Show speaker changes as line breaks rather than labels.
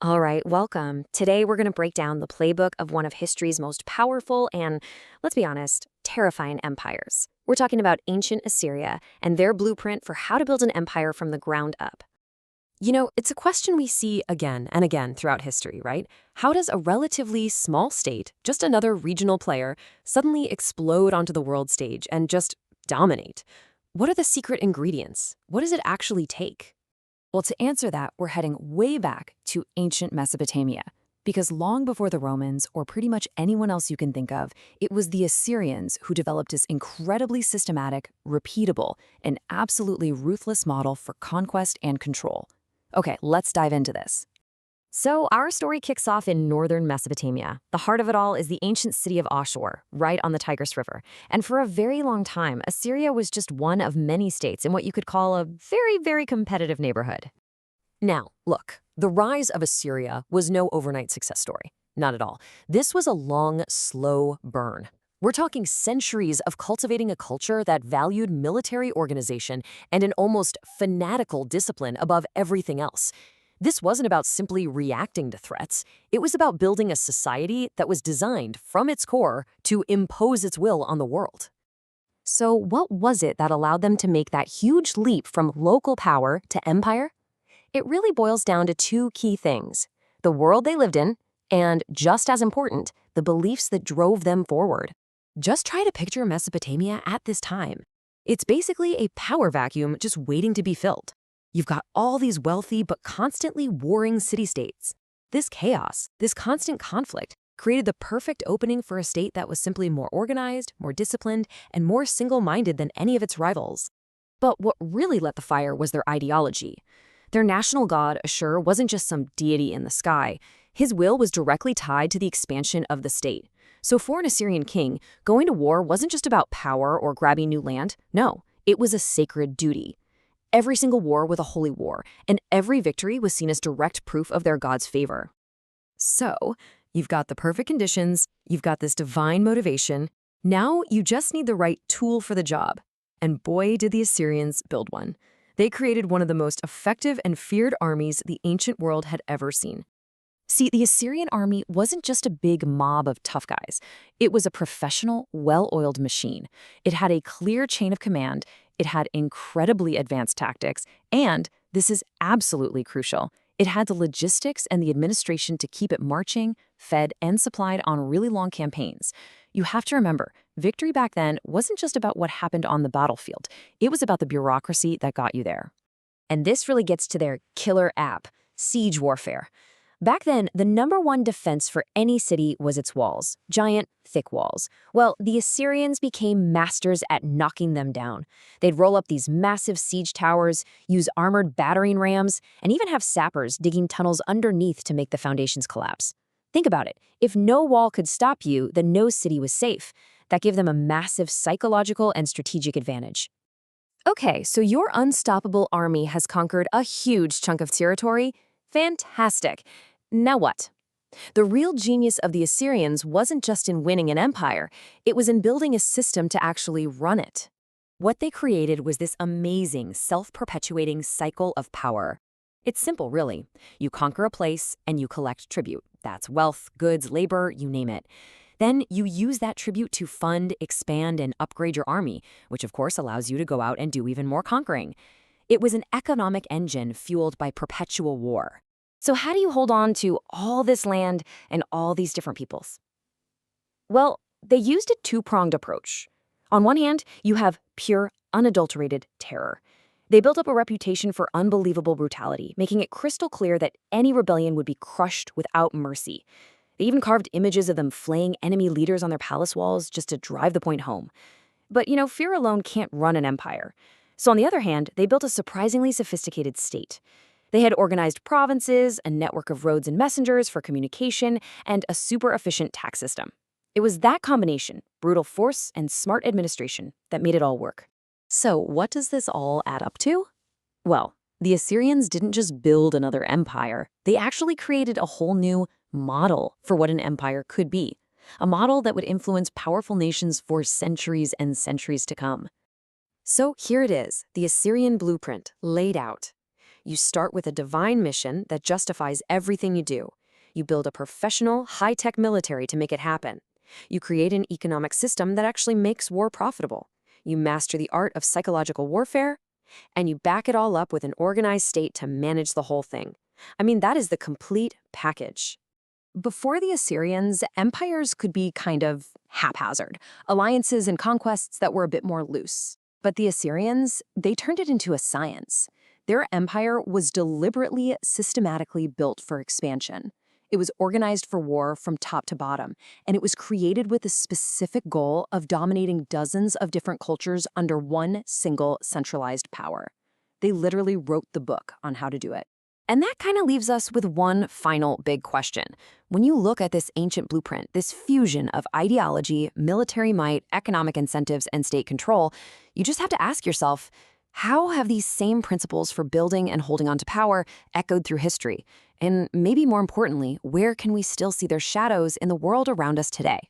All right, welcome. Today we're going to break down the playbook of one of history's most powerful and, let's be honest, terrifying empires. We're talking about ancient Assyria and their blueprint for how to build an empire from the ground up. It's a question we see again and again throughout history, right? How does a relatively small state, just another regional player, suddenly explode onto the world stage and just dominate? What are the secret ingredients? What does it actually take? Well, to answer that, we're heading way back to ancient Mesopotamia. Because long before the Romans, or pretty much anyone else you can think of, it was the Assyrians who developed this incredibly systematic, repeatable, and absolutely ruthless model for conquest and control. Okay, let's dive into this. So, our story kicks off in northern Mesopotamia. The heart of it all is the ancient city of Ashur, right on the Tigris River. And for a very long time, Assyria was just one of many states in what you could call a very, very competitive neighborhood. Now, look, the rise of Assyria was no overnight success story. Not at all. This was a long, slow burn. We're talking centuries of cultivating a culture that valued military organization and an almost fanatical discipline above everything else. This wasn't about simply reacting to threats. It was about building a society that was designed from its core to impose its will on the world. So what was it that allowed them to make that huge leap from local power to empire? It really boils down to two key things: the world they lived in, and, just as important, the beliefs that drove them forward. Just try to picture Mesopotamia at this time. It's basically a power vacuum just waiting to be filled. You've got all these wealthy but constantly warring city-states. This chaos, this constant conflict, created the perfect opening for a state that was simply more organized, more disciplined, and more single-minded than any of its rivals. But what really lit the fire was their ideology. Their national god, Ashur, wasn't just some deity in the sky. His will was directly tied to the expansion of the state. So for an Assyrian king, going to war wasn't just about power or grabbing new land. No, it was a sacred duty. Every single war was a holy war, and every victory was seen as direct proof of their god's favor. So, you've got the perfect conditions, you've got this divine motivation. Now you just need the right tool for the job. And boy, did the Assyrians build one. They created one of the most effective and feared armies the ancient world had ever seen. See, the Assyrian army wasn't just a big mob of tough guys. It was a professional, well-oiled machine. It had a clear chain of command, it had incredibly advanced tactics, and, this is absolutely crucial, it had the logistics and the administration to keep it marching, fed, and supplied on really long campaigns. You have to remember, victory back then wasn't just about what happened on the battlefield. It was about the bureaucracy that got you there. And this really gets to their killer app, siege warfare. Back then, the #1 defense for any city was its walls, giant, thick walls. Well, the Assyrians became masters at knocking them down. They'd roll up these massive siege towers, use armored battering rams, and even have sappers digging tunnels underneath to make the foundations collapse. Think about it. If no wall could stop you, then no city was safe. That gave them a massive psychological and strategic advantage. Okay, so your unstoppable army has conquered a huge chunk of territory. Fantastic. Now what? The real genius of the Assyrians wasn't just in winning an empire, it was in building a system to actually run it. What they created was this amazing, self-perpetuating cycle of power. It's simple, really. You conquer a place and you collect tribute. That's wealth, goods, labor, you name it. Then you use that tribute to fund, expand, and upgrade your army, which of course allows you to go out and do even more conquering. It was an economic engine fueled by perpetual war. So how do you hold on to all this land and all these different peoples? Well, they used a two-pronged approach. On one hand, you have pure, unadulterated terror. They built up a reputation for unbelievable brutality, making it crystal clear that any rebellion would be crushed without mercy. They even carved images of them flaying enemy leaders on their palace walls just to drive the point home. But, fear alone can't run an empire. So on the other hand, they built a surprisingly sophisticated state. They had organized provinces, a network of roads and messengers for communication, and a super efficient tax system. It was that combination, brutal force and smart administration, that made it all work. So what does this all add up to? Well, the Assyrians didn't just build another empire. They actually created a whole new model for what an empire could be. A model that would influence powerful nations for centuries and centuries to come. So here it is, the Assyrian blueprint, laid out. You start with a divine mission that justifies everything you do. You build a professional, high-tech military to make it happen. You create an economic system that actually makes war profitable. You master the art of psychological warfare, and you back it all up with an organized state to manage the whole thing. I mean, that is the complete package.
Before the Assyrians, empires could be kind of haphazard, alliances and conquests that were a bit more loose. But the Assyrians, they turned it into a science. Their empire was deliberately, systematically built for expansion. It was organized for war from top to bottom, and it was created with the specific goal of dominating dozens of different cultures under one single centralized power. They literally wrote the book on how to do it.
And that kind of leaves us with one final big question. When you look at this ancient blueprint, this fusion of ideology, military might, economic incentives, and state control, you just have to ask yourself, how have these same principles for building and holding on to power echoed through history? And maybe more importantly, where can we still see their shadows in the world around us today?